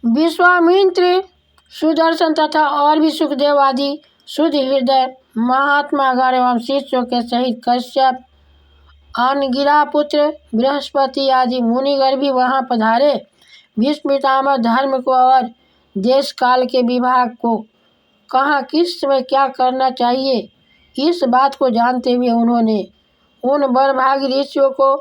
विश्वामित्र, सुदर्शन तथा और भी सुखदेव आदि शुद्ध हृदय महात्मा गण एवं शिष्यों के सहित कश्यप, अनगिरा पुत्र बृहस्पति आदि मुनिगण भी वहां पधारे। भीष्म पितामह धर्म को और देश काल के विभाग को कहाँ किस समय क्या करना चाहिए, इस बात को जानते हुए उन्होंने उन बड़भागी ऋषियों को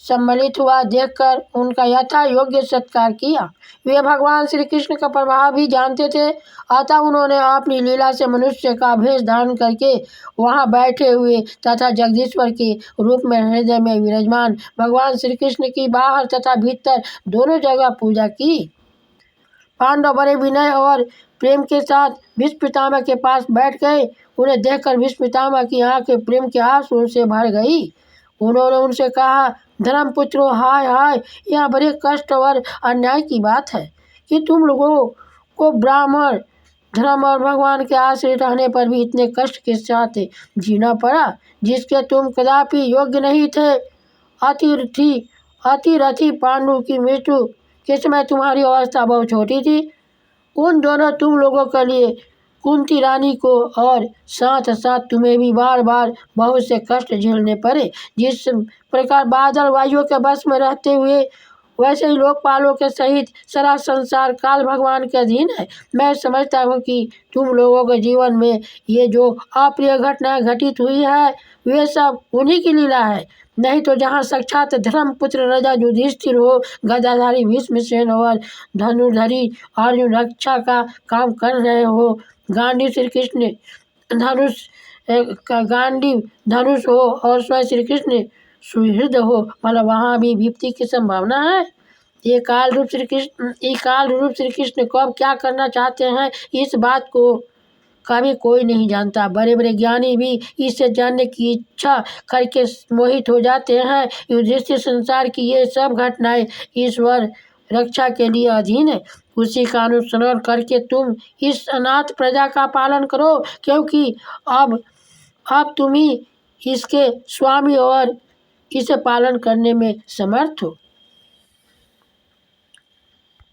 सम्मिलित हुआ देखकर उनका यथा योग्य सत्कार किया। वे भगवान श्री कृष्ण का प्रभाव भी जानते थे, अतः उन्होंने अपनी लीला से मनुष्य का भेष धारण करके वहां बैठे हुए तथा जगदीश्वर के रूप में हृदय में विराजमान भगवान श्री कृष्ण की बाहर तथा भीतर दोनों जगह पूजा की। पांडव बड़े विनय और प्रेम के साथ भीष्म पितामह के पास बैठ गए। उन्हें देखकर भीष्म पितामह की आंखें प्रेम के आंसुओं से भर गई। उन्होंने उनसे कहा, धर्मपुत्रों, हाय हाय, यह बड़े कष्ट और अन्याय की बात है कि तुम लोगों को ब्राह्मण धर्म और भगवान के आश्रय रहने पर भी इतने कष्ट के साथ जीना पड़ा, जिसके तुम कदापि योग्य नहीं थे। अतिरथी पांडु की मृत्यु के समय तुम्हारी अवस्था बहुत छोटी थी। उन दोनों तुम लोगों के लिए कुंती रानी को और साथ साथ तुम्हें भी बार बार बहुत से कष्ट झेलने पड़े। जिस प्रकार बादल वायुओं के बस में रहते हुए वैसे ही लोकपालों के सहित सारा संसार काल भगवान के अधीन है। मैं समझता हूँ कि तुम लोगों के जीवन में ये जो अप्रिय घटनाएं घटित हुई है वे सब उन्हीं की लीला है, नहीं तो जहाँ साक्षात धर्मपुत्र राजा युधिष्ठिर हो, गदाधारी भीष्मसेन और धनुर्धरी अर्जुन रक्षा का काम कर रहे हो, गांडीव श्री कृष्ण धनुष गांडीव धनुष हो और स्वयं श्री कृष्ण सुहृद हो, मतलब वहाँ भी विपत्ति की संभावना है। ये काल रूप श्री कृष्ण कब क्या करना चाहते हैं, इस बात को कभी कोई नहीं जानता। बड़े बड़े ज्ञानी भी इससे जानने की इच्छा करके मोहित हो जाते हैं। युधिष्ठिर संसार की ये सब घटनाएं ईश्वर रक्षा के लिए अधीन है। उसी का अनुसरण करके तुम इस अनाथ प्रजा का पालन करो, क्योंकि अब तुम ही इसके स्वामी और इसे पालन करने में समर्थ हो।